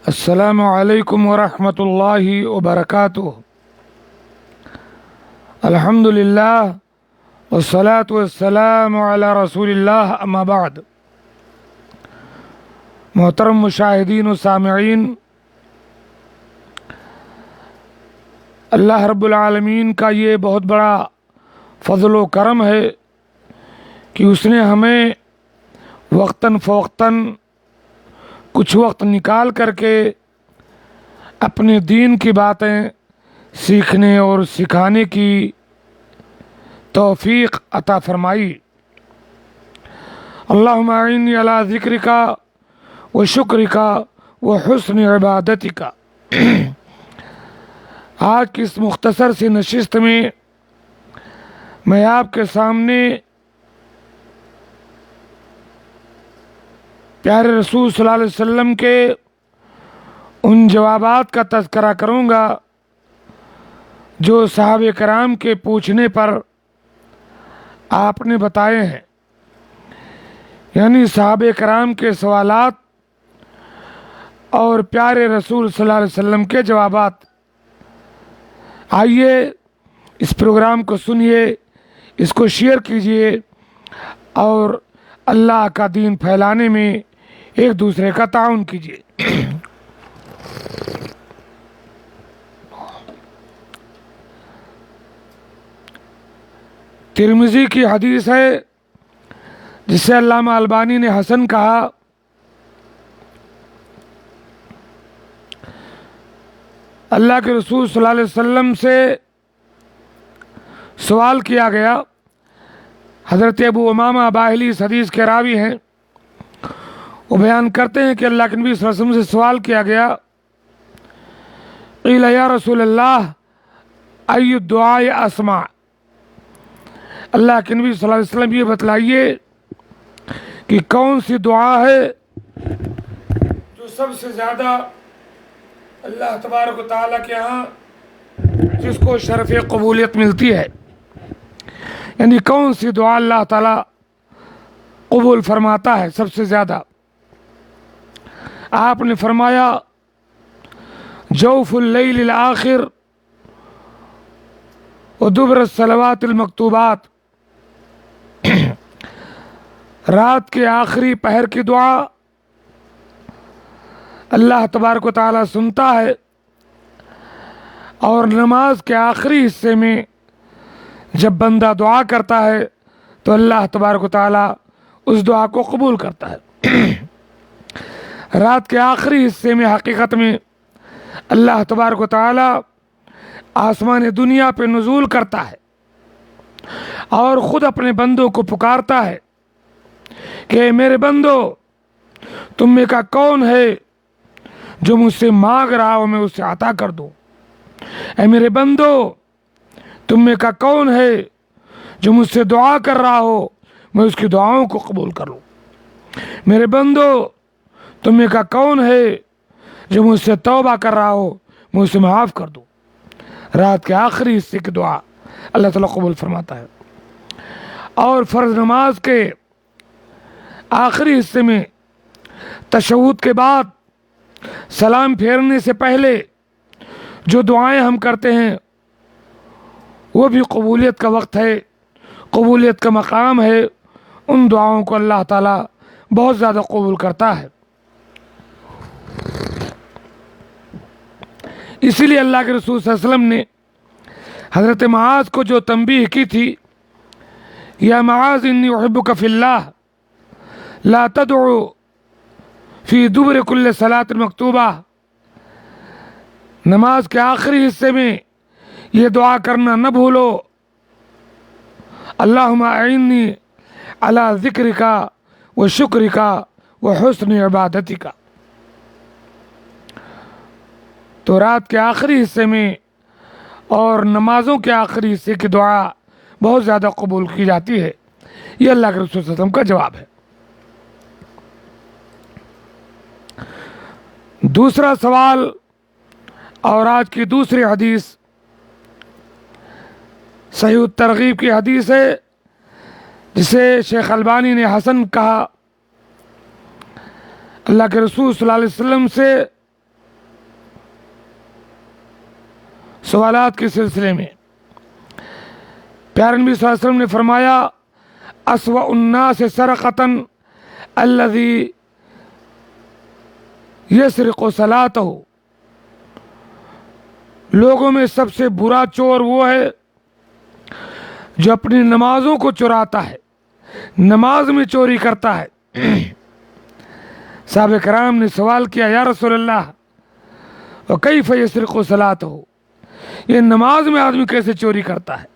السلام علیکم ورحمۃ اللہ وبرکاتہ۔ الحمد للہ والصلاة والسلام علی رسول اللہ، اما بعد۔ محترم مشاہدین و سامعین، اللہ رب العالمین کا یہ بہت بڑا فضل و کرم ہے کہ اس نے ہمیں وقتاً فوقتاً کچھ وقت نکال کر کے اپنے دین کی باتیں سیکھنے اور سکھانے کی توفیق عطا فرمائی۔ اللہم اعنی علی ذکرک و شکرک و حسن عبادتک۔ آج کی اس مختصر سی نشست میں آپ کے سامنے پیارے رسول صلی اللہ علیہ وسلم کے ان جوابات کا تذکرہ کروں گا جو صحابہ کرام کے پوچھنے پر آپ نے بتائے ہیں، یعنی صحابہ کرام کے سوالات اور پیارے رسول صلی اللہ علیہ وسلم کے جوابات۔ آئیے اس پروگرام کو سنیے، اس کو شیئر کیجیے اور اللہ کا دین پھیلانے میں ایک دوسرے کا تعاون کیجیے۔ ترمذی کی حدیث ہے جسے علامہ البانی نے حسن کہا۔ اللہ کے رسول صلی اللہ علیہ وسلم سے سوال کیا گیا۔ حضرت ابو امامہ باہلی اس حدیث کے راوی ہیں، وہ بیان کرتے ہیں کہ اللہ کے نبی صلی اللہ علیہ وسلم سے سوال کیا گیا، قیل یا رسول اللہ ای الدعاء اسمع۔ اللہ کے نبی صلی اللہ علیہ وسلم یہ بتلائیے کہ کون سی دعا ہے جو سب سے زیادہ اللہ تبارک و تعالیٰ کے ہاں جس کو شرف قبولیت ملتی ہے، یعنی کون سی دعا اللہ تعالیٰ قبول فرماتا ہے سب سے زیادہ۔ آپ نے فرمایا جوف اللیل الآخر ودبر الصلوات المکتوبات، رات کے آخری پہر کی دعا اللہ تبارک و تعالیٰ سنتا ہے، اور نماز کے آخری حصے میں جب بندہ دعا کرتا ہے تو اللہ تبارک و تعالیٰ اس دعا کو قبول کرتا ہے۔ رات کے آخری حصے میں حقیقت میں اللہ تبارک و تعالیٰ آسمان دنیا پہ نزول کرتا ہے اور خود اپنے بندوں کو پکارتا ہے کہ اے میرے بندو، تم میں کا کون ہے جو مجھ سے مانگ رہا ہو میں اسے عطا کر دوں؟ اے میرے بندو، تم میں کا کون ہے جو مجھ سے دعا کر رہا ہو میں اس کی دعاؤں کو قبول کر لوں؟ میرے بندو، تم میں کا کون ہے جو مجھ سے توبہ کر رہا ہو میں اسے معاف کر دوں؟ رات کے آخری حصے کی دعا اللہ تعالیٰ قبول فرماتا ہے۔ اور فرض نماز کے آخری حصے میں تشہد کے بعد سلام پھیرنے سے پہلے جو دعائیں ہم کرتے ہیں وہ بھی قبولیت کا وقت ہے، قبولیت کا مقام ہے۔ ان دعاؤں کو اللہ تعالیٰ بہت زیادہ قبول کرتا ہے۔ اسی لیے اللہ کے رسول صلی اللہ علیہ وسلم نے حضرت معاذ کو جو تنبیہ کی تھی، یا معاذ انی احبک فی اللہ لا تدعو فی دبر کل صلاۃ مکتوبہ، نماز کے آخری حصے میں یہ دعا کرنا نہ بھولو، اللہم اعنی علی ذکرک و شکرک و حسن عبادتک۔ تو رات کے آخری حصے میں اور نمازوں کے آخری حصے کی دعا بہت زیادہ قبول کی جاتی ہے۔ یہ اللہ کے رسول صلی اللہ علیہ وسلم کا جواب ہے۔ دوسرا سوال اور آج کی دوسری حدیث صحیح الترغیب کی حدیث ہے جسے شیخ البانی نے حسن کہا، اللہ کے رسول صلی اللہ علیہ وسلم سے سوالات کے سلسلے میں پیارے نبی صلی اللہ علیہ وسلم نے فرمایا، اسوأ الناس سرقۃ الذی یسرق صلاتہ، لوگوں میں سب سے برا چور وہ ہے جو اپنی نمازوں کو چراتا ہے، نماز میں چوری کرتا ہے۔ صحابہ کرام نے سوال کیا، یا رسول اللہ وکیف یسرق صلاتہ، یہ نماز میں آدمی کیسے چوری کرتا ہے،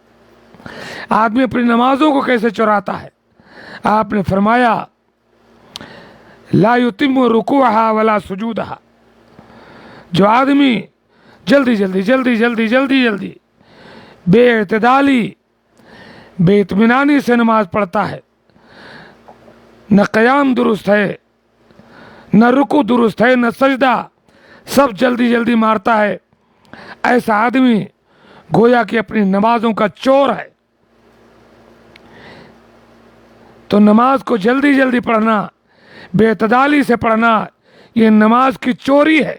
آدمی اپنی نمازوں کو کیسے چراتا ہے؟ آپ نے فرمایا، لا یتم رکوعها ولا سجودها، جو آدمی جلدی جلدی جلدی جلدی جلدی جلدی بے اعتدالی بے اطمینانی سے نماز پڑھتا ہے، نہ قیام درست ہے، نہ رکوع درست ہے، نہ سجدہ، سب جلدی جلدی مارتا ہے، ایسا آدمی گویا کہ اپنی نمازوں کا چور ہے۔ تو نماز کو جلدی جلدی پڑھنا، بے اعتدالی سے پڑھنا، یہ نماز کی چوری ہے،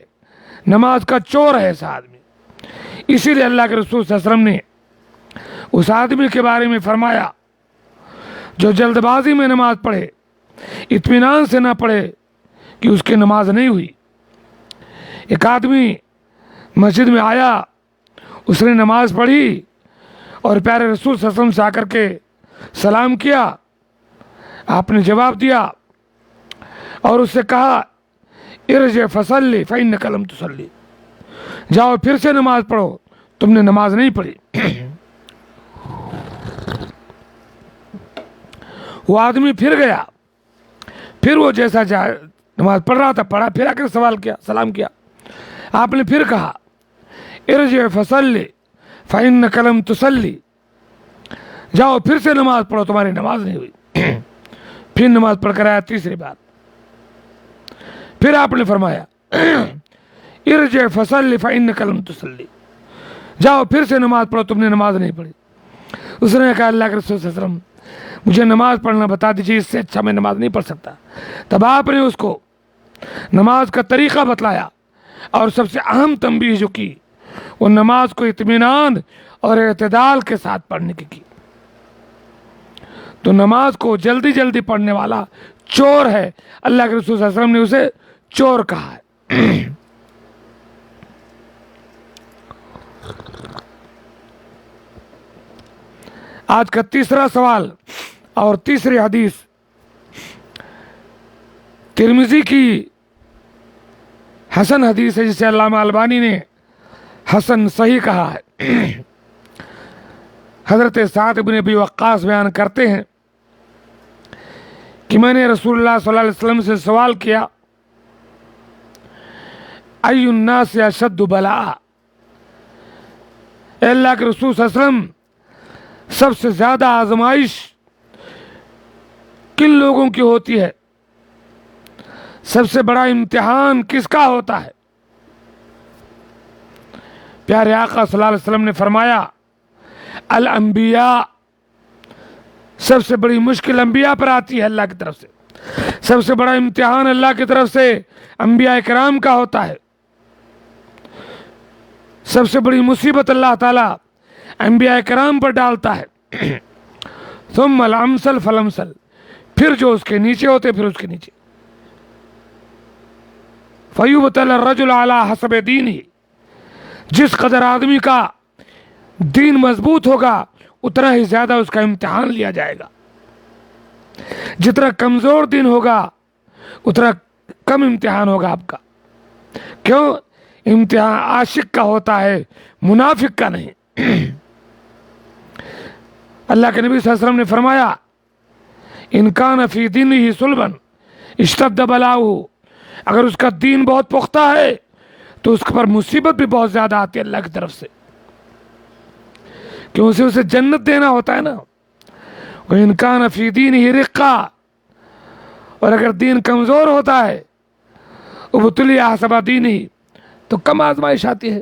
نماز کا چور ہے ایسا آدمی۔ اسی لیے اللہ کے رسول صلی اللہ علیہ وسلم نے اس آدمی کے بارے میں فرمایا جو جلد بازی میں نماز پڑھے، اطمینان سے نہ پڑھے کہ اس کی نماز نہیں ہوئی۔ ایک آدمی مسجد میں آیا، اس نے نماز پڑھی اور پیارے رسول صلی اللہ علیہ وسلم سے آ کر کے سلام کیا، آپ نے جواب دیا اور اس سے کہا، ارجع فصلی فإنک لم تصلی، جاؤ پھر سے نماز پڑھو، تم نے نماز نہیں پڑھی۔ وہ آدمی پھر گیا، پھر وہ جیسا نماز پڑھ رہا تھا پڑھا، پھر آ کر سوال کیا، سلام کیا، آپ نے پھر کہا، ارجع فصلی فإنک لم تصلی، جاؤ پھر سے نماز پڑھو، تمہاری نماز نہیں ہوئی۔ پھر نماز پڑھ کر آیا تیسری بار، پھر آپ نے فرمایا، ارجع فصلی فإنک لم تصلی، جاؤ پھر سے نماز پڑھو، تم نے نماز نہیں پڑھی۔ اس نے کہا، اللہ کے رسول صلی اللہ علیہ وسلم مجھے نماز پڑھنا بتا دیجیے، اس سے اچھا میں نماز نہیں پڑھ سکتا۔ تب آپ نے اس کو نماز کا طریقہ بتلایا اور سب سے اہم تنبیہ جو کی وہ نماز کو اطمینان اور اعتدال کے ساتھ پڑھنے کی۔ تو نماز کو جلدی جلدی پڑھنے والا چور ہے، اللہ کے رسول صلی اللہ علیہ وسلم نے اسے چور کہا ہے۔ آج کا تیسرا سوال اور تیسری حدیث ترمذی کی حسن حدیث ہے، جسے علامہ البانی نے حسن صحیح کہا ہے۔ حضرت سعد بن ابی وقاص بیان کرتے ہیں کہ میں نے رسول اللہ صلی اللہ علیہ وسلم سے سوال کیا، ای الناس اشد بلاء، اے اللہ کے رسول صلی اللہ علیہ وسلم سب سے زیادہ آزمائش کن لوگوں کی ہوتی ہے، سب سے بڑا امتحان کس کا ہوتا ہے؟ پیارے آقا صلی اللہ علیہ وسلم نے فرمایا، الانبیاء، سب سے بڑی مشکل انبیاء پر آتی ہے اللہ کی طرف سے، سب سے بڑا امتحان اللہ کی طرف سے انبیاء کرام کا ہوتا ہے، سب سے بڑی مصیبت اللہ تعالیٰ انبیاء کرام پر ڈالتا ہے۔ ثم الامثل فالامثل، پھر جو اس کے نیچے ہوتے پھر اس کے نیچے۔ فیبتلی الرجل علی حسب دینہ، جس قدر آدمی کا دین مضبوط ہوگا اتنا ہی زیادہ اس کا امتحان لیا جائے گا، جتنا کمزور دین ہوگا اتنا کم امتحان ہوگا آپ کا۔ کیوں؟ امتحان عاشق کا ہوتا ہے، منافق کا نہیں۔ اللہ کے نبی صلی اللہ علیہ وسلم نے فرمایا، ان کان فی دینہ صلبا اشتد بلاؤہ، اگر اس کا دین بہت پختہ ہے تو اس پر مصیبت بھی بہت زیادہ آتی ہے اللہ کی طرف سے، کہ اسے جنت دینا ہوتا ہے نا۔ وَإِنْ كَانَ فِي دِينِهِ رِقًّا، اور اگر دین کمزور ہوتا ہے، ابتلی حسب دینہ، تو کم آزمائش آتی ہے۔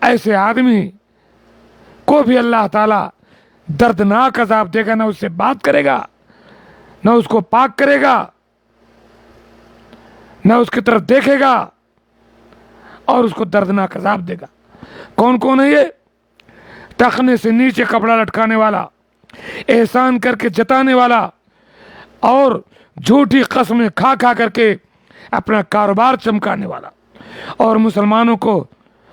ایسے آدمی کو بھی اللہ تعالیٰ دردناک عذاب دے گا، نہ اس سے بات کرے گا، نہ اس کو پاک کرے گا، نہ اس کی طرف دیکھے گا، اور اس کو دردناک عذاب دے گا۔ کون کون ہے یہ؟ ٹخنے سے نیچے کپڑا لٹکانے والا، احسان کر کے جتانے والا، اور جھوٹی قسمیں کھا کھا کر کے اپنا کاروبار چمکانے والا، اور مسلمانوں کو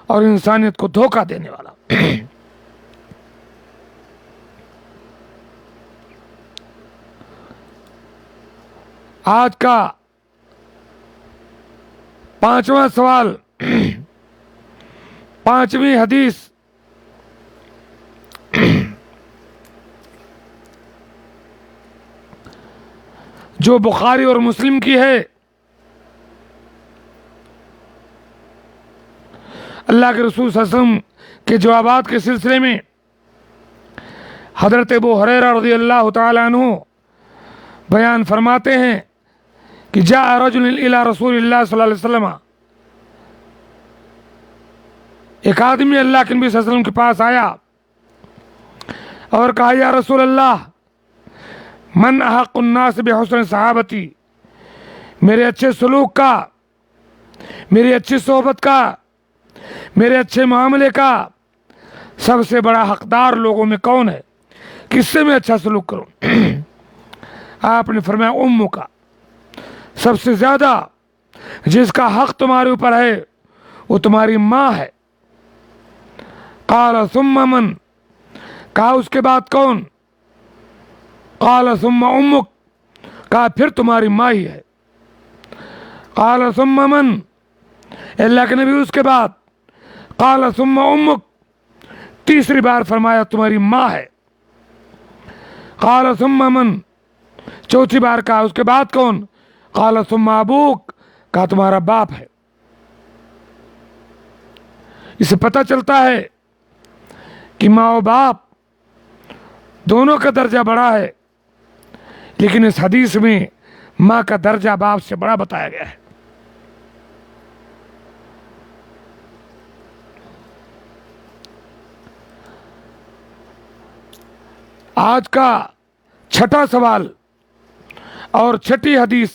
اور انسانیت کو دھوکہ دینے والا۔ آج کا 5واں سوال، 5ویں حدیث، جو بخاری اور مسلم کی ہے۔ اللہ کے رسول صلی اللہ علیہ وسلم کے جوابات کے سلسلے میں حضرت ابو ہریرہ رضی اللہ تعالی عنہ بیان فرماتے ہیں کہ جاء رجل الی رسول اللہ صلی اللہ علیہ وسلم، ایک آدمی اللہ کے نبی صلی اللہ علیہ وسلم کے پاس آیا اور کہا یا رسول اللہ، من احق الناس بحسن صحابتی، میرے اچھے سلوک کا، میری اچھی صحبت کا، میرے اچھے معاملے کا سب سے بڑا حقدار لوگوں میں کون ہے؟ کس سے میں اچھا سلوک کروں؟ آپ نے فرمایا امو کا، سب سے زیادہ جس کا حق تمہارے اوپر ہے وہ تمہاری ماں ہے۔ قال ثم من، کہا اس کے بعد کون؟ قال ثم امک، کہا پھر تمہاری ماں ہی ہے۔ قال ثم من، اللہ کے نبی اس کے بعد قال ثم امک، تیسری بار فرمایا تمہاری ماں ہے۔ قال ثم من، چوتھی بار کہا اس کے بعد کون؟ قال ثم ابوک، کہا تمہارا باپ ہے۔ اسے پتہ چلتا ہے کہ ماں و باپ دونوں کا درجہ بڑا ہے، لیکن اس حدیث میں ماں کا درجہ باپ سے بڑا بتایا گیا ہے۔ آج کا 6واں سوال اور 6ٹھی حدیث،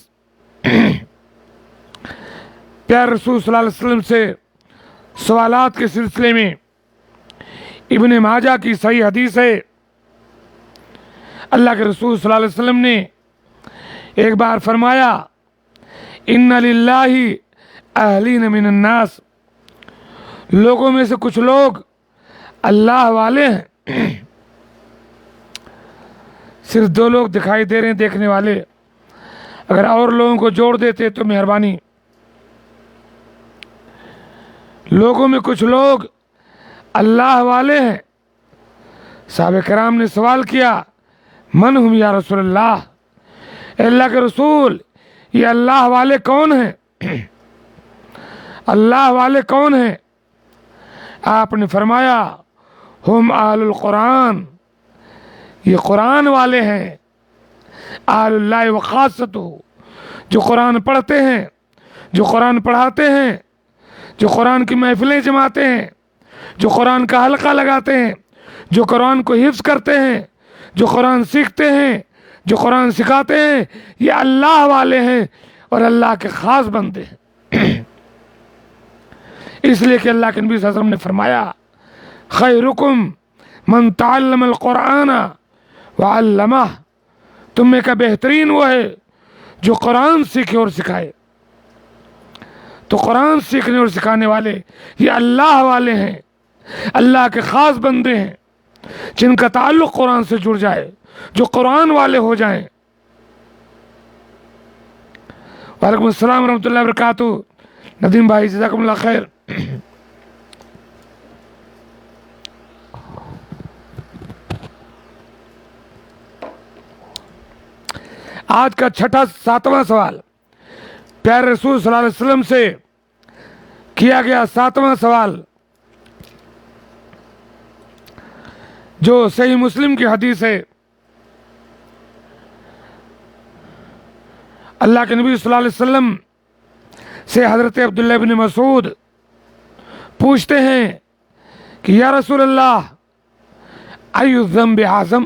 پیارے رسول صلی اللہ علیہ وسلم سے سوالات کے سلسلے میں ابن ماجہ کی صحیح حدیث ہے۔ اللہ کے رسول صلی اللہ علیہ وسلم نے ایک بار فرمایا ان للہ اہلین من الناس، لوگوں میں سے کچھ لوگ اللہ والے ہیں۔ صرف 2 لوگ دکھائی دے رہے ہیں دیکھنے والے، اگر اور لوگوں کو جوڑ دیتے تو مہربانی۔ لوگوں میں کچھ لوگ اللہ والے ہیں۔ صحابہ کرام نے سوال کیا من ہم یا رسول اللہ، اے اللہ کے رسول یہ اللہ والے کون ہیں؟ اللہ والے کون ہیں؟ آپ نے فرمایا ہم اہل القرآن، یہ قرآن والے ہیں۔ اہل اللہ و خاصتہ، جو قرآن پڑھتے ہیں، جو قرآن پڑھاتے ہیں، جو قرآن کی محفلیں جماتے ہیں، جو قرآن کا حلقہ لگاتے ہیں، جو قرآن کو حفظ کرتے ہیں، جو قرآن سیکھتے ہیں، جو قرآن سکھاتے ہیں، یہ اللہ والے ہیں اور اللہ کے خاص بندے ہیں۔ اس لیے کہ اللہ کے نبی صلی اللہ علیہ وسلم نے فرمایا خیرکم من تعلم القرآن وعلمہ، تم میں کا بہترین وہ ہے جو قرآن سیکھے اور سکھائے۔ تو قرآن سیکھنے اور سکھانے والے یہ اللہ والے ہیں، اللہ کے خاص بندے ہیں، جن کا تعلق قرآن سے جڑ جائے، جو قرآن والے ہو جائیں۔ وعلیکم السلام ورحمۃ اللہ وبرکاتہ۔ ندیم بھائی جزاکم اللہ خیر۔ آج کا 7واں سوال، پیارے رسول صلی اللہ علیہ وسلم سے کیا گیا 7واں سوال، جو صحیح مسلم کی حدیث ہے۔ اللہ کے نبی صلی اللہ علیہ وسلم سے حضرت عبداللہ بن مسعود پوچھتے ہیں کہ یا رسول اللہ ای الذنب اعظم،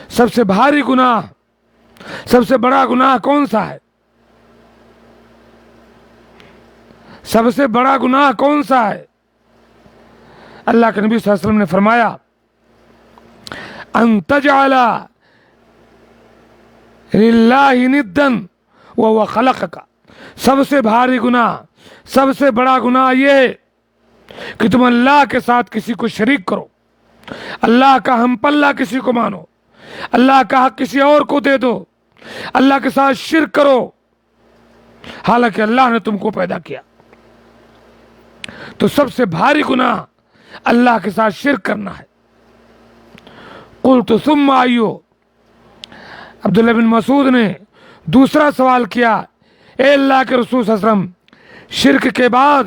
سب سے بھاری گناہ، سب سے بڑا گناہ کون سا ہے؟ سب سے بڑا گناہ کون سا ہے؟ اللہ کے نبی صلی اللہ علیہ وسلم نے فرمایا ان تجعل للہ ندا وهو خلقک، سب سے بھاری گناہ، سب سے بڑا گناہ یہ ہے کہ تم اللہ کے ساتھ کسی کو شریک کرو، اللہ کا ہم پلہ کسی کو مانو، اللہ کا حق کسی اور کو دے دو، اللہ کے ساتھ شرک کرو، حالانکہ اللہ نے تم کو پیدا کیا۔ تو سب سے بھاری گناہ اللہ کے ساتھ شرک کرنا ہے۔ قلت ثم ایو، عبداللہ بن مسعود نے دوسرا سوال کیا، اے اللہ کے رسول صلی اللہ علیہ وسلم، شرک کے بعد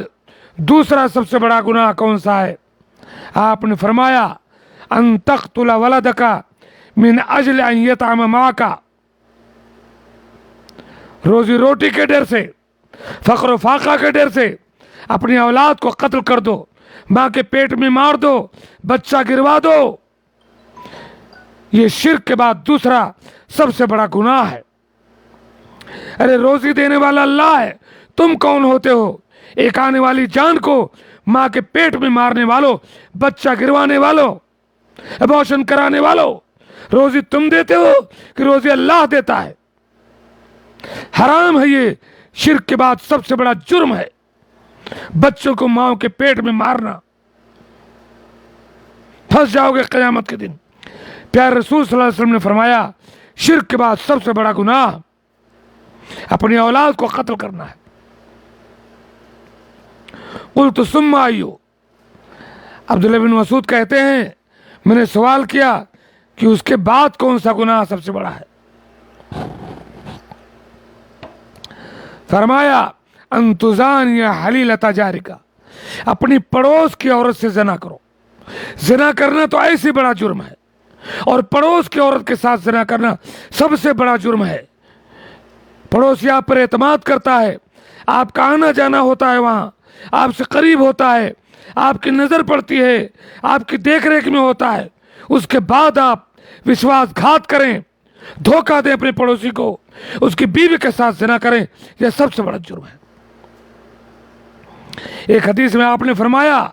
دوسرا سب سے بڑا گناہ کون سا ہے؟ آپ نے فرمایا ان تقتل ولدک من اجل ان یطعم معک، روزی روٹی کے ڈر سے، فقر و فاقہ کے ڈر سے اپنی اولاد کو قتل کر دو، ماں کے پیٹ میں مار دو، بچہ گروا دو، یہ شرک کے بعد دوسرا سب سے بڑا گناہ ہے۔ ارے روزی دینے والا اللہ ہے، تم کون ہوتے ہو ایک آنے والی جان کو ماں کے پیٹ میں مارنے والوں، بچہ گروانے والوں، ابورشن کرانے والوں؟ روزی تم دیتے ہو کہ روزی اللہ دیتا ہے؟ حرام ہے، یہ شرک کے بعد سب سے بڑا جرم ہے، بچوں کو ماں کے پیٹ میں مارنا، پھنس جاؤ گے قیامت کے دن۔ پیارے رسول صلی اللہ علیہ وسلم نے فرمایا شرک کے بعد سب سے بڑا گناہ اپنی اولاد کو قتل کرنا ہے۔ قلت ثم ایو، عبداللہ بن مسعود کہتے ہیں میں نے سوال کیا کہ اس کے بعد کون سا گناہ سب سے بڑا ہے؟ فرمایا ان تزانی حلیلۃ جارک، اپنی پڑوس کی عورت سے زنا کرو۔ زنا کرنا تو ایسی بڑا جرم ہے، اور پڑوس کی عورت کے ساتھ زنا کرنا سب سے بڑا جرم ہے۔ پڑوسی آپ پر اعتماد کرتا ہے، آپ کا آنا جانا ہوتا ہے، وہاں آپ سے قریب ہوتا ہے، آپ کی نظر پڑتی ہے، آپ کی دیکھ ریکھ میں ہوتا ہے، اس کے بعد آپ وشواس گھات کریں، دھوکہ دیں اپنے پڑوسی کو، اس کی بیوی کے ساتھ زنا کریں، یہ سب سے بڑا جرم ہے۔ ایک حدیث میں آپ نے فرمایا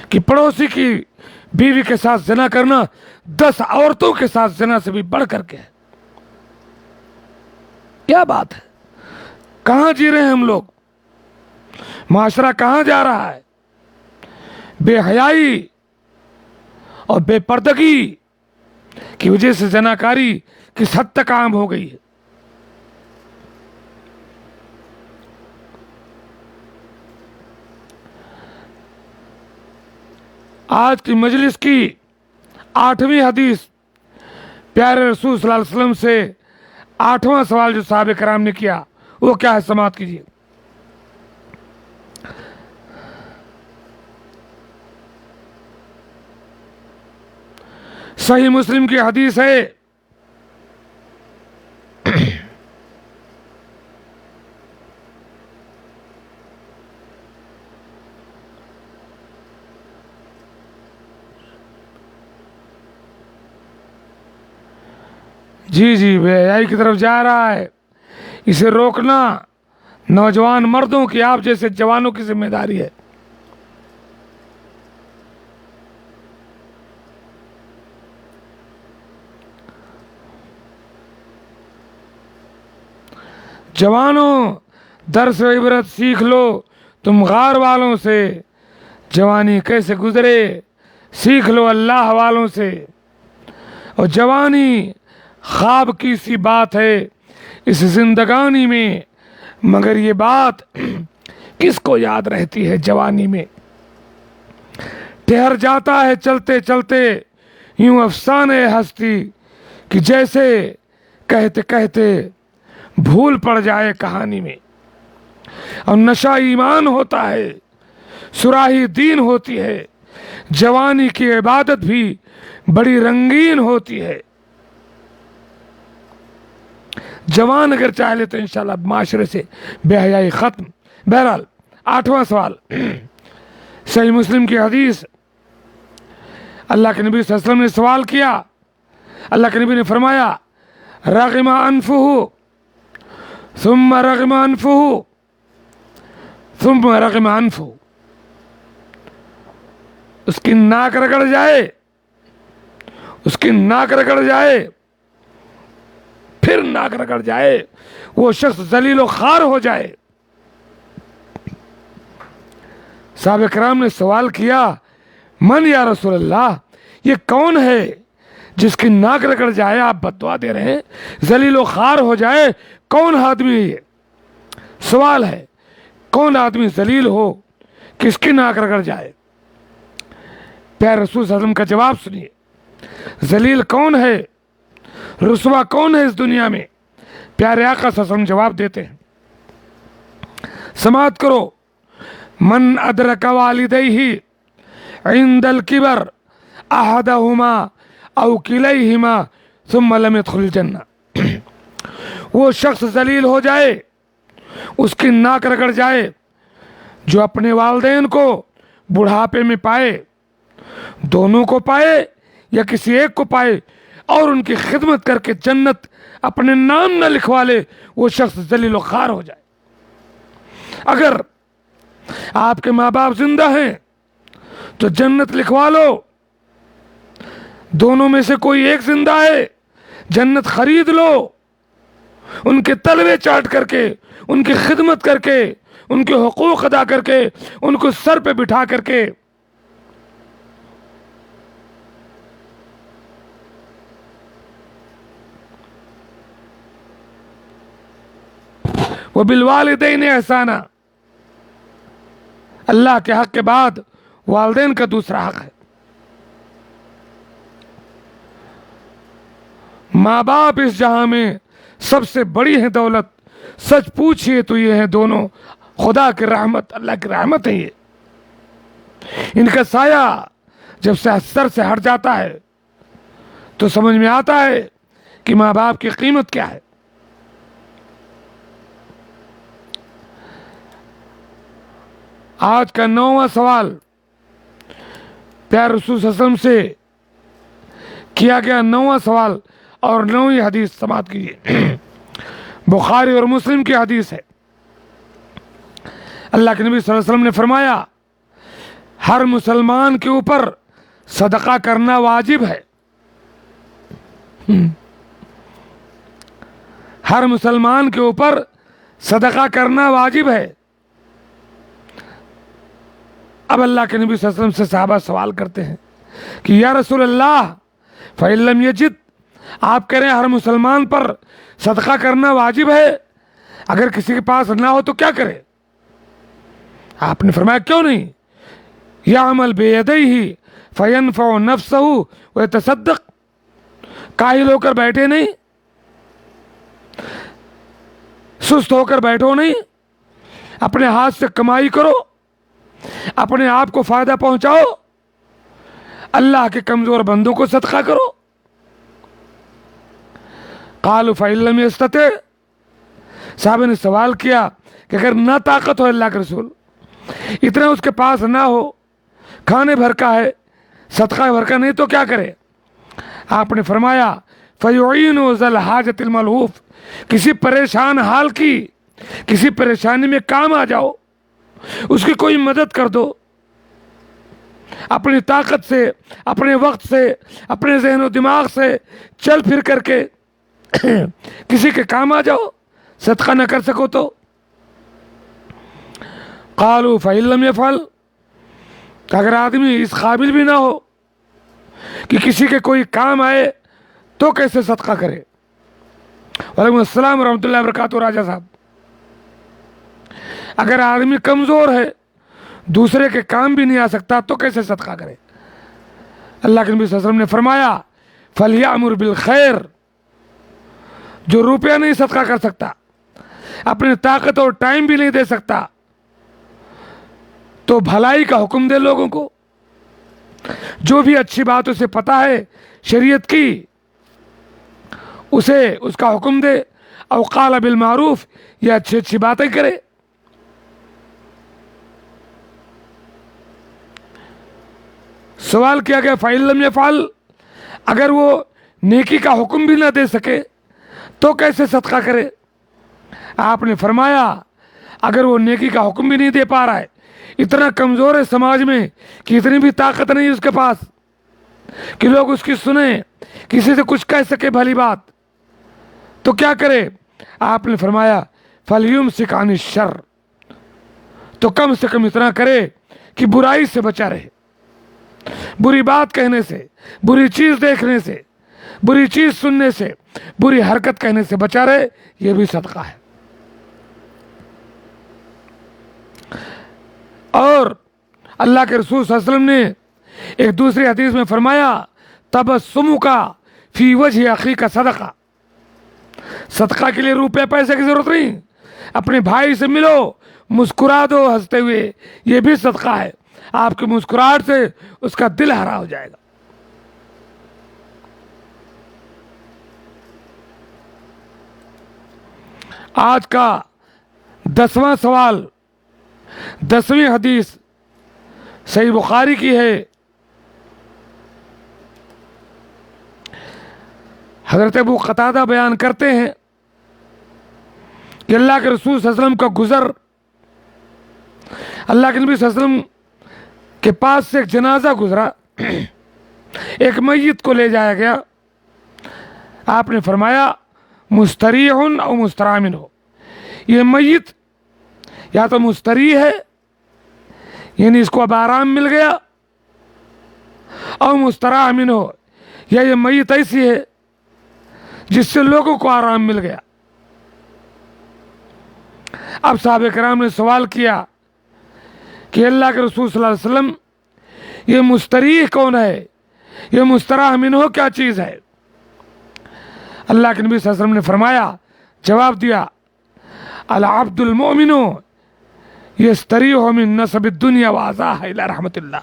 کہ پڑوسی کی بیوی کے ساتھ زنا کرنا 10 عورتوں کے ساتھ زنا سے بھی بڑھ کر کے ہے۔ کیا بات ہے، کہاں جی رہے ہیں ہم لوگ؟ معاشرہ کہاں جا رہا ہے؟ بے حیائی اور بے پردگی کی وجہ سے زناکاری کس حد تک عام ہو گئی ہے۔ آج کی مجلس کی 8ویں حدیث، پیارے رسول صلی اللہ علیہ وسلم سے 8واں سوال جو صحابہ کرام نے کیا وہ کیا ہے؟ سماعت کیجیے۔ صحیح مسلم کی حدیث ہے، جی بے حیائی کی طرف جا رہا ہے، اسے روکنا نوجوان مردوں کی، آپ جیسے جوانوں کی ذمہ داری ہے۔ جوانوں درس و عبرت سیکھ لو تم غار والوں سے، جوانی کیسے گزرے سیکھ لو اللہ والوں سے۔ اور جوانی خواب کی سی بات ہے اس زندگانی میں، مگر یہ بات کس کو یاد رہتی ہے جوانی میں؟ ٹھہر جاتا ہے چلتے چلتے یوں افسانے ہستی، کہ جیسے کہتے کہتے بھول پڑ جائے کہانی میں۔ اور نشہ ایمان ہوتا ہے، سراہی دین ہوتی ہے، جوانی کی عبادت بھی بڑی رنگین ہوتی ہے۔ جوان اگر چاہ لے تو انشاءاللہ معاشرے سے بے حیائی ختم۔ بہرحال 8واں سوال، صحیح مسلم کی حدیث، اللہ کے نبی صلی اللہ علیہ وسلم نے سوال کیا، اللہ کے نبی نے فرمایا رغم انفہ ثم رغم انفہ ثم رغم انفہ، اس کی ناک رگڑ جائے، اس کی ناک رگڑ جائے، پھر ناک رگڑ جائے، وہ شخص ذلیل و خوار ہو جائے۔ صحابہ کرام نے سوال کیا من یا رسول اللہ، یہ کون ہے جس کی ناک رگڑ جائے؟ آپ بد دعا دے رہے ہیں، ذلیل و خوار ہو جائے، کون آدمی ہے یہ؟ سوال ہے کون آدمی ذلیل ہو کہ اس کی ناک رگڑ جائے؟ پیارے رسول صلی اللہ علیہ وسلم کا جواب سنیے، ذلیل کون ہے، رسوا کون ہے اس دنیا میں؟ پیارے آقا صلی اللہ علیہ وسلم جواب دیتے ہیں، سماعت کرو، من ادرک والدیہ عند الکبر احدہما او کلیہما ثم لم يدخل الجنہ، وہ شخص ذلیل ہو جائے، اس کی ناک رگڑ جائے جو اپنے والدین کو بڑھاپے میں پائے، دونوں کو پائے یا کسی ایک کو پائے، اور ان کی خدمت کر کے جنت اپنے نام نہ لکھوا لے، وہ شخص ذلیل و خوار ہو جائے۔ اگر آپ کے ماں باپ زندہ ہیں تو جنت لکھوا لو، دونوں میں سے کوئی ایک زندہ ہے، جنت خرید لو، ان کے تلوے چاٹ کر کے، ان کی خدمت کر کے، ان کے حقوق ادا کر کے، ان کو سر پہ بٹھا کر کے۔ وبالوالدین احسانا، اللہ کے حق کے بعد والدین کا دوسرا حق ہے۔ ماں باپ اس جہاں میں سب سے بڑی ہے دولت، سچ پوچھئے تو یہ ہیں دونوں خدا کی رحمت، اللہ کی رحمت ہے یہ۔ ان کا سایہ جب سے سر سے ہٹ جاتا ہے تو سمجھ میں آتا ہے کہ ماں باپ کی قیمت کیا ہے۔ آج کا 9واں سوال پیارے رسول صلی اللہ علیہ وسلم سے کیا گیا، 9واں سوال اور 9ویں حدیث سماعت کیجیے، بخاری اور مسلم کی حدیث ہے۔ اللہ کے نبی صلی اللہ علیہ وسلم نے فرمایا ہر مسلمان کے اوپر صدقہ کرنا واجب ہے، ہر مسلمان کے اوپر صدقہ کرنا واجب ہے۔ اب اللہ کے نبی صلی اللہ علیہ وسلم سے صحابہ سوال کرتے ہیں کہ یا رسول اللہ فَإِن لَمْ يَجِدْ، آپ کہہ رہے ہیں ہر مسلمان پر صدقہ کرنا واجب ہے، اگر کسی کے پاس نہ ہو تو کیا کرے؟ آپ نے فرمایا کیوں نہیں، یعمل بیدیہ فینفع نفسہ ویتصدق، کاہل ہو کر بیٹھے نہیں، سست ہو کر بیٹھو نہیں، اپنے ہاتھ سے کمائی کرو، اپنے آپ کو فائدہ پہنچاؤ، اللہ کے کمزور بندوں کو صدقہ کرو۔ قالوا فإن لم يستطع، صحابہ نے سوال کیا کہ اگر نہ طاقت ہو اللہ کے رسول، اتنا اس کے پاس نہ ہو، کھانے بھر کا ہے، صدقہ بھر کا نہیں تو کیا کرے؟ آپ نے فرمایا فَيُعِينُ ذَا الْحَاجَةِ الْمَلْهُوفِ، کسی پریشان حال کی، کسی پریشانی میں کام آ جاؤ، اس کی کوئی مدد کر دو، اپنی طاقت سے، اپنے وقت سے، اپنے ذہن و دماغ سے چل پھر کر کے کسی کے کام آ جاؤ، صدقہ نہ کر سکو تو۔ قالوا فإن لم يفعل، اگر آدمی اس قابل بھی نہ ہو کہ کسی کے کوئی کام آئے تو کیسے صدقہ کرے؟ وعلیکم السلام ورحمۃ اللہ وبرکاتہ راجہ صاحب۔ اگر آدمی کمزور ہے، دوسرے کے کام بھی نہیں آ سکتا تو کیسے صدقہ کرے؟ اللہ کے نبی صلی اللہ علیہ وسلم نے فرمایا فَلْيَأْمُرْ بِالْخَيْرِ، جو روپیہ نہیں صدقہ کر سکتا، اپنی طاقت اور ٹائم بھی نہیں دے سکتا، تو بھلائی کا حکم دے لوگوں کو، جو بھی اچھی بات اسے پتا ہے شریعت کی، اسے اس کا حکم دے، او قال بالمعروف، یا اچھی اچھی باتیں کرے۔ سوال کیا گیا فَإِن لَمْ يَفْعَلْ، اگر وہ نیکی کا حکم بھی نہ دے سکے تو کیسے صدقہ کرے؟ آپ نے فرمایا اگر وہ نیکی کا حکم بھی نہیں دے پا رہا ہے، اتنا کمزور ہے سماج میں کہ اتنی بھی طاقت نہیں اس کے پاس کہ لوگ اس کی سنیں، کسی سے کچھ کہہ سکے بھلی بات، تو کیا کرے؟ آپ نے فرمایا فَلْيُمْسِكْ عَنِ الشَّرِّ، تو کم سے کم اتنا کرے کہ برائی سے بچا رہے، بری بات کہنے سے، بری چیز دیکھنے سے، بری چیز سننے سے، بری حرکت کہنے سے بچا رہے، یہ بھی صدقہ ہے۔ اور اللہ کے رسول صلی اللہ علیہ وسلم نے ایک دوسری حدیث میں فرمایا تبسمک فی وجہ اخیک صدقہ، صدقہ کے لیے روپے پیسے کی ضرورت نہیں، اپنے بھائی سے ملو، مسکرا دو ہنستے ہوئے، یہ بھی صدقہ ہے، آپ کی مسکراہٹ سے اس کا دل ہرا ہو جائے گا۔ آج کا 10واں سوال، 10ویں حدیث صحیح بخاری کی ہے۔ حضرت ابو قتادہ بیان کرتے ہیں کہ اللہ کے رسول صلی اللہ علیہ وسلم کا گزر، اللہ کے نبی صلی اللہ علیہ وسلم کے پاس سے ایک جنازہ گزرا، ایک میت کو لے جایا گیا، آپ نے فرمایا مستریح او مستراح منہ، یہ میت یا تو مستریح ہے یعنی اس کو اب آرام مل گیا، او مستراح منہ، یا یہ میت ایسی ہے جس سے لوگوں کو آرام مل گیا۔ اب صحابہ کرام نے سوال کیا کہ اللہ کے رسول صلی اللہ علیہ وسلم یہ مستریح کون ہے، یہ مستراح منہ کیا چیز ہے؟ اللہ کے نبی صلی اللہ علیہ وسلم نے فرمایا، جواب دیا العبد المؤمن یستریح من نصب الدنیا وعزاها الی رحمت اللہ،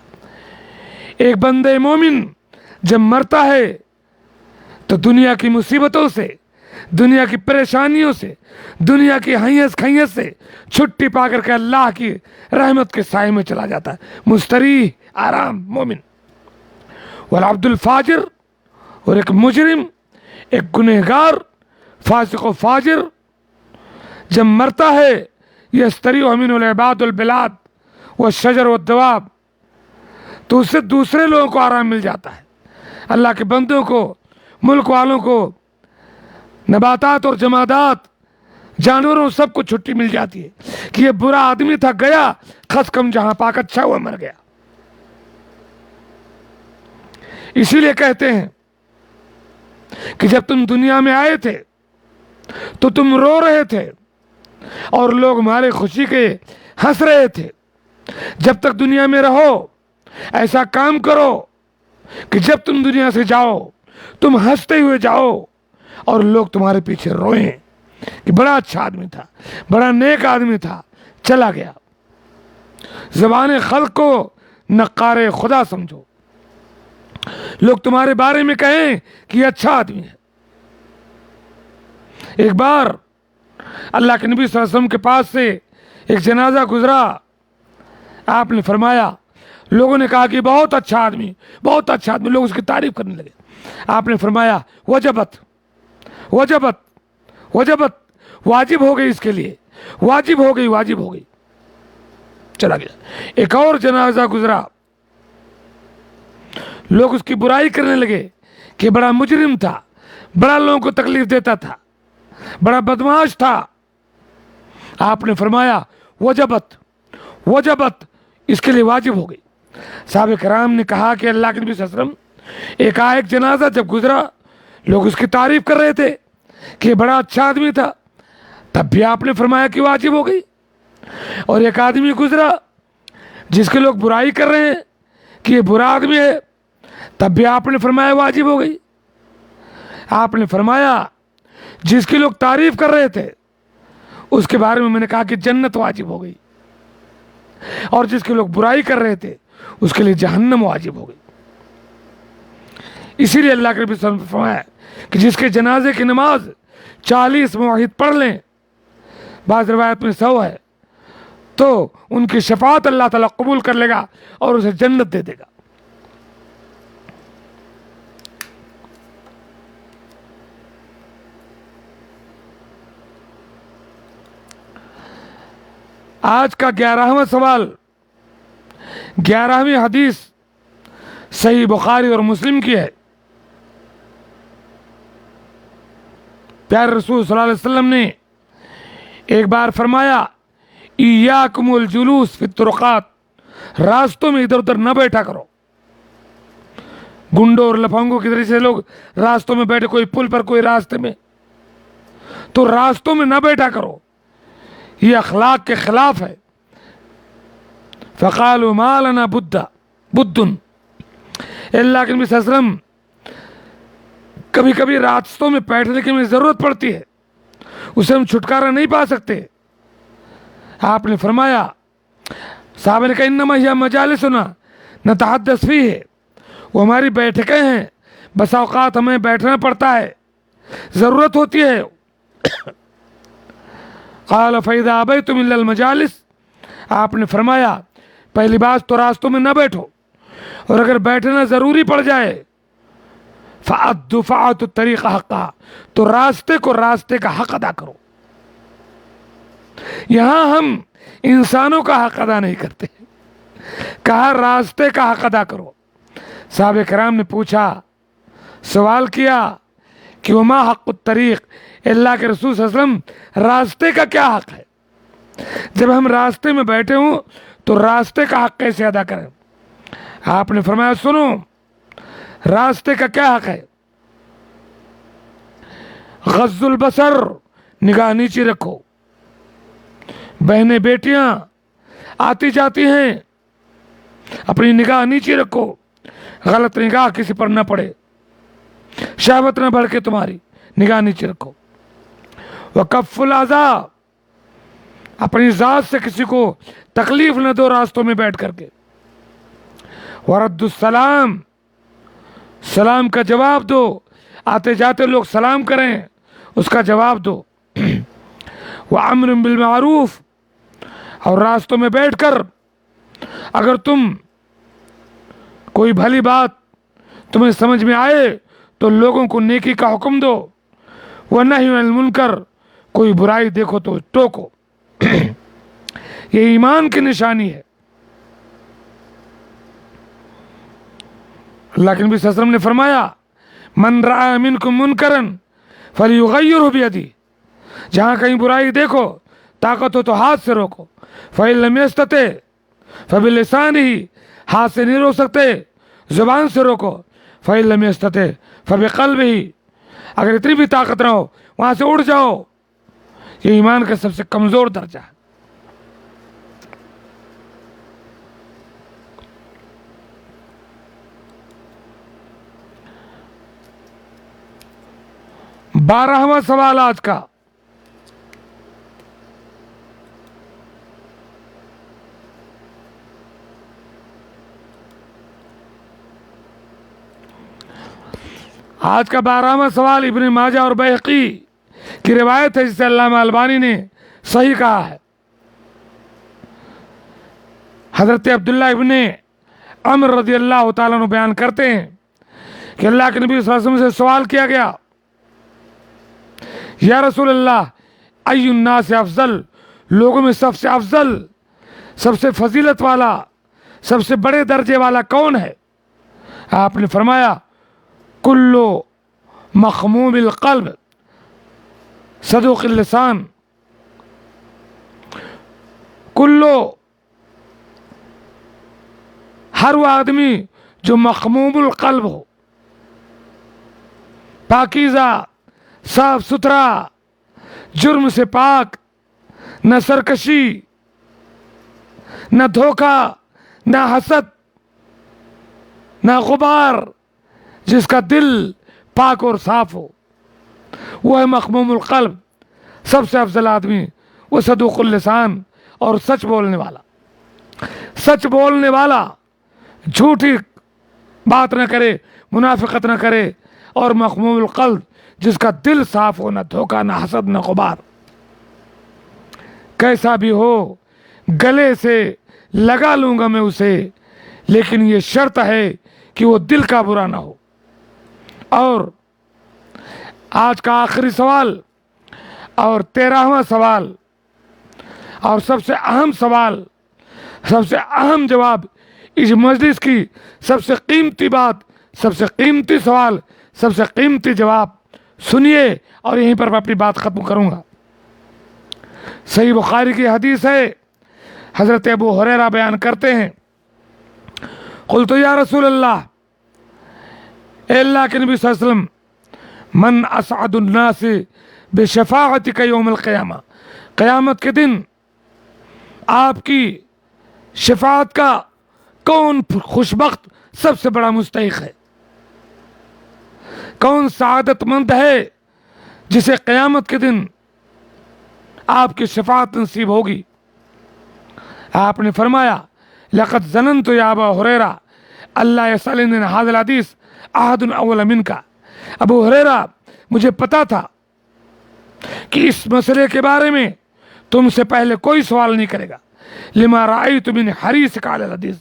ایک بندے مومن جب مرتا ہے تو دنیا کی مصیبتوں سے، دنیا کی پریشانیوں سے، دنیا کی حیث کھیت سے چھٹی پا کر کے اللہ کی رحمت کے سائے میں چلا جاتا ہے، مستریح، آرام، مومن۔ والعبد الفاجر، اور ایک مجرم، ایک گنہگار، فاسق و فاجر جب مرتا ہے یستریح منہ العباد البلاد والشجر والدواب، تو اس سے دوسرے لوگوں کو آرام مل جاتا ہے، اللہ کے بندوں کو، ملک والوں کو، نباتات اور جمادات، جانوروں، سب کو چھٹی مل جاتی ہے کہ یہ برا آدمی تھا، گیا، خس کم جہاں پاک اچھا ہوا مر گیا۔ اسی لیے کہتے ہیں کہ جب تم دنیا میں آئے تھے تو تم رو رہے تھے اور لوگ ہمارے خوشی کے ہنس رہے تھے، جب تک دنیا میں رہو ایسا کام کرو کہ جب تم دنیا سے جاؤ تم ہنستے ہوئے جاؤ اور لوگ تمہارے پیچھے روئیں کہ بڑا اچھا آدمی تھا، بڑا نیک آدمی تھا، چلا گیا۔ زبان خلق کو نقار خدا سمجھو، لوگ تمہارے بارے میں کہیں کہ یہ اچھا آدمی ہے۔ ایک بار اللہ کے نبی صلی اللہ علیہ وسلم کے پاس سے ایک جنازہ گزرا، آپ نے فرمایا، لوگوں نے کہا کہ بہت اچھا آدمی، بہت اچھا آدمی، لوگ اس کی تعریف کرنے لگے۔ آپ نے فرمایا وجبت وجبت وجبت، واجب ہو گئی اس کے لیے، واجب ہو گئی، واجب ہو گئی، چلا گیا۔ ایک اور جنازہ گزرا، لوگ اس کی برائی کرنے لگے کہ بڑا مجرم تھا، بڑا لوگوں کو تکلیف دیتا تھا، بڑا بدمعاش تھا۔ آپ نے فرمایا وجبت وجبت، اس کے لیے واجب ہو گئی۔ صحابہ کرام نے کہا کہ اللہ کے نبی صلی اللہ علیہ وسلم ایک جنازہ جب گزرا، لوگ اس کی تعریف کر رہے تھے کہ یہ بڑا اچھا آدمی تھا، تب بھی آپ نے فرمایا کہ واجب ہو گئی۔ اور ایک آدمی گزرا جس کے لوگ برائی کر رہے ہیں کہ یہ برا آدمی ہے، تب بھی آپ نے فرمایا واجب ہو گئی۔ آپ نے فرمایا جس کی لوگ تعریف کر رہے تھے اس کے بارے میں نے کہا کہ جنت واجب ہو گئی، اور جس کے لوگ برائی کر رہے تھے اس کے لیے جہنم واجب ہو گئی۔ اسی لیے اللہ کے نبی صلی اللہ علیہ وسلم نے فرمایا کہ جس کے جنازے کی نماز 40 موحد پڑھ لیں، بعض روایت میں 100 ہے، تو ان کی شفاعت اللہ تعالیٰ قبول کر لے گا اور اسے جنت دے دے گا۔ آج کا 11واں سوال، 11ویں حدیث صحیح بخاری اور مسلم کی ہے۔ پیارے رسول صلی اللہ علیہ وسلم نے ایک بار فرمایا، ایاکم الجلوس فی الطرقات، راستوں میں ادھر ادھر نہ بیٹھا کرو۔ گنڈوں اور لفنگوں کی طرح سے لوگ راستوں میں بیٹھے، کوئی پل پر کوئی راستے میں، تو راستوں میں نہ بیٹھا کرو، یہ اخلاق کے خلاف ہے۔ فقالوا ما لنا بد، اللہ کے نبی صلی اللہ علیہ وسلم کبھی کبھی راستوں میں بیٹھنے کی ہمیں ضرورت پڑتی ہے، اسے ہم چھٹکارا نہیں پا سکتے۔ آپ نے فرمایا، صحابہ نے کہا انما ہی مجالسنا نتحدث فیہ، وہ ہماری بیٹھکیں ہیں، بس اوقات ہمیں بیٹھنا پڑتا ہے، ضرورت ہوتی ہے۔ قال فإذا أبيتم إلا المجالس، آپ نے فرمایا پہلی بات تو راستوں میں نہ بیٹھو، اور اگر بیٹھنا ضروری پڑ جائے فَأَدُّوا فَأَعْطُوا الطَّرِيقَ حَقَّهَا، تو راستے کو راستے کا حق ادا کرو۔ یہاں ہم انسانوں کا حق ادا نہیں کرتے، کہا راستے کا حق ادا کرو۔ صحابہ کرام نے پوچھا، سوال کیا کہ وما حق الطریق، اللہ کے رسول صلی اللہ علیہ وسلم راستے کا کیا حق ہے؟ جب ہم راستے میں بیٹھے ہوں تو راستے کا حق کیسے ادا کریں؟ آپ نے فرمایا سنو، راستے کا کیا حق ہے؟ غض البصر، نگاہ نیچی رکھو۔ بہنیں بیٹیاں آتی جاتی ہیں، اپنی نگاہ نیچی رکھو، غلط نگاہ کسی پر نہ پڑے، شہوت نہ بڑھ کے تمہاری، نگاہ نیچے رکھو۔ وکف الاذی، اپنی ذات سے کسی کو تکلیف نہ دو راستوں میں بیٹھ کر کے۔ ورد السلام، سلام کا جواب دو، آتے جاتے لوگ سلام کریں اس کا جواب دو۔ وامر بالمعروف، اور راستوں میں بیٹھ کر اگر تم کوئی بھلی بات تمہیں سمجھ میں آئے تو لوگوں کو نیکی کا حکم دو، ونہی عن المنکر، کوئی برائی دیکھو تو ٹوکو۔ یہ ایمان کی نشانی ہے۔ اللہ کے نبی صلی اللہ علیہ وسلم نے فرمایا، من رأى منکم منکرا فلیغیرہ بیدہ، جہاں کہیں برائی دیکھو طاقت ہو تو ہاتھ سے روکو، فإن لم یستطع فبلسانہ، ہاتھ سے نہیں روک سکتے زبان سے روکو، فإن لم یستطع فبقلبہ، اگر اتنی بھی طاقت نہ ہو وہاں سے اڑ جاؤ۔ یہ ایمان کا سب سے کمزور درجہ ہے۔ بارہواں سوال آج کا، آج کا 12واں سوال ابن ماجہ اور بیہقی کی روایت ہے، جسے علامہ البانی نے صحیح کہا ہے۔ حضرت عبداللہ ابن عمر رضی اللہ تعالیٰ عنہ بیان کرتے ہیں کہ اللہ کے نبی صلی اللہ علیہ وسلم سے سوال کیا گیا، یا رسول اللہ ای الناس افضل، لوگوں میں سب سے افضل، سب سے فضیلت والا، سب سے بڑے درجے والا کون ہے؟ آپ نے فرمایا، کلو مخموم القلب صدوق اللسان، کلو، ہر وہ آدمی جو مخموم القلب ہو، پاکیزہ، صاف ستھرا، جرم سے پاک، نہ سرکشی، نہ دھوکہ، نہ حسد، نہ غبار، جس کا دل پاک اور صاف ہو، وہ ہے مخموم القلب، سب سے افضل آدمی، وہ صدوق اللسان، اور سچ بولنے والا، سچ بولنے والا، جھوٹی بات نہ کرے، منافقت نہ کرے، اور مخموم القلب، جس کا دل صاف ہو، نہ دھوکہ، نہ حسد، نہ غبار۔ کیسا بھی ہو گلے سے لگا لوں گا میں اسے، لیکن یہ شرط ہے کہ وہ دل کا برا نہ ہو۔ اور آج کا آخری سوال اور 13واں سوال، اور سب سے اہم سوال، سب سے اہم جواب، اس مجلس کی سب سے قیمتی بات، سب سے قیمتی سوال، سب سے قیمتی جواب سنیے، اور یہیں پر میں اپنی بات ختم کروں گا۔ صحیح بخاری کی حدیث ہے، حضرت ابو ہریرہ بیان کرتے ہیں، قلت یا رسول اللہ، اے اللہ کے نبی صلی اللہ علیہ وسلم، من اسعد الناس بشفاعتک یوم القیامہ، قیامت کے دن آپ کی شفاعت کا کون خوشبخت سب سے بڑا مستحق ہے؟ کون سعادت مند ہے جسے قیامت کے دن آپ کی شفاعت نصیب ہوگی؟ آپ نے فرمایا، لقد ظننت یا ابا ہریرہ اللہ یسألنی عن ھذا الحدیث احد اول منک، ابو ہریرہ مجھے پتا تھا کہ اس مسئلے کے بارے میں تم سے پہلے کوئی سوال نہیں کرے گا، لما رأیت من حریصک علی الحدیث،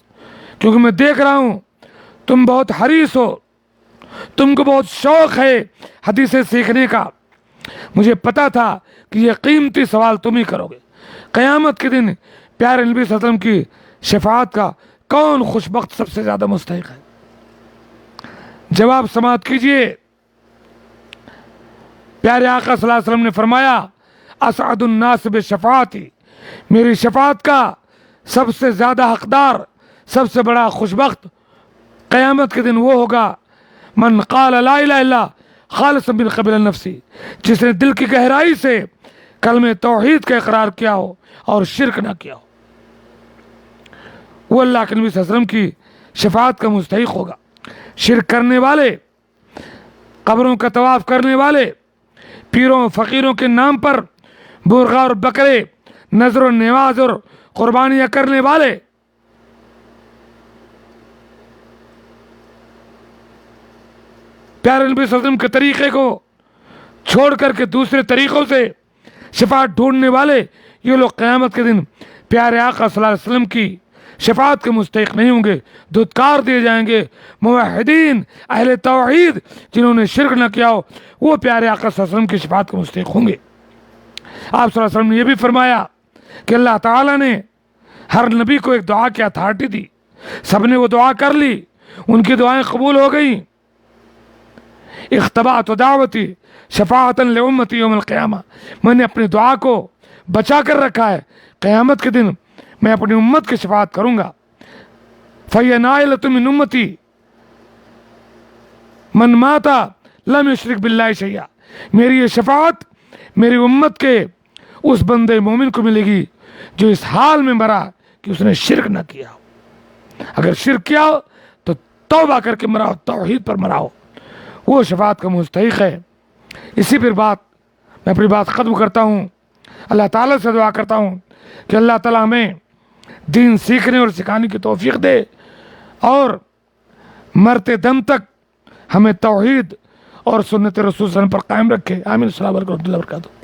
کیونکہ میں دیکھ رہا ہوں تم بہت حریص ہو، تم کو بہت شوق ہے حدیثیں سیکھنے کا۔ مجھے پتا تھا کہ یہ قیمتی سوال تم ہی کرو گے، قیامت کے دن پیارے نبی صلی اللہ علیہ وسلم کی شفاعت کا کون خوشبخت سب سے زیادہ مستحق ہے؟ جواب سماعت کیجئے۔ پیارے آقا صلی اللہ علیہ وسلم نے فرمایا، اسعد الناس بشفاعتی، میری شفاعت کا سب سے زیادہ حقدار، سب سے بڑا خوشبخت قیامت کے دن وہ ہوگا، من قال لا الہ الا خالصا من قبل نفسی، جس نے دل کی گہرائی سے کلمہ توحید کا اقرار کیا ہو اور شرک نہ کیا ہو، وہ اللہ کے نبی صلی اللہ علیہ وسلم کی شفاعت کا مستحق ہوگا۔ شرک کرنے والے، قبروں کا طواف کرنے والے، پیروں فقیروں کے نام پر برغا اور بکرے، نذر و نیاز اور قربانیاں کرنے والے، پیارے نبی صلی اللہ علیہ وسلم کے طریقے کو چھوڑ کر کے دوسرے طریقوں سے شفاعت ڈھونڈنے والے، یہ لوگ قیامت کے دن پیارے آقا صلی اللہ علیہ وسلم کی شفاعت کے مستحق نہیں ہوں گے، دھتکار دیے جائیں گے۔ موحدین، اہل توحید جنہوں نے شرک نہ کیا ہو، وہ پیارے آقا صلی اللہ علیہ وسلم کی شفاعت کے مستحق ہوں گے۔ آپ صلی اللہ علیہ وسلم نے یہ بھی فرمایا کہ اللہ تعالیٰ نے ہر نبی کو ایک دعا کی اتھارٹی دی، سب نے وہ دعا کر لی، ان کی دعائیں قبول ہو گئیں۔ اختبأت دعوتی شفاعتا لامتی یوم القیامہ، میں نے اپنی دعا کو بچا کر رکھا ہے، قیامت کے دن میں اپنی امت کی شفاعت کروں گا۔ فَهِيَ نَائِلَةٌ مِّنْ أُمَّتِي مَنْ مَاتَ لَمْ يُشْرِكْ بِاللَّهِ شَيْئًا، میری یہ شفاعت میری امت کے اس بندے مومن کو ملے گی جو اس حال میں مرا کہ اس نے شرک نہ کیا ہو۔ اگر شرک کیا ہو تو توبہ کر کے مرا ہو، توحید پر مرا ہو، وہ شفاعت کا مستحق ہے۔ اسی پر میں اپنی بات ختم کرتا ہوں۔ اللہ تعالیٰ سے دعا کرتا ہوں کہ اللہ تعالیٰ ہمیں دین سیکھنے اور سکھانے کی توفیق دے، اور مرتے دم تک ہمیں توحید اور سنت رسول صلی اللہ علیہ وسلم پر قائم رکھے۔ آمین۔ السلام علیکم ورحمۃ اللہ وبرکاتہ۔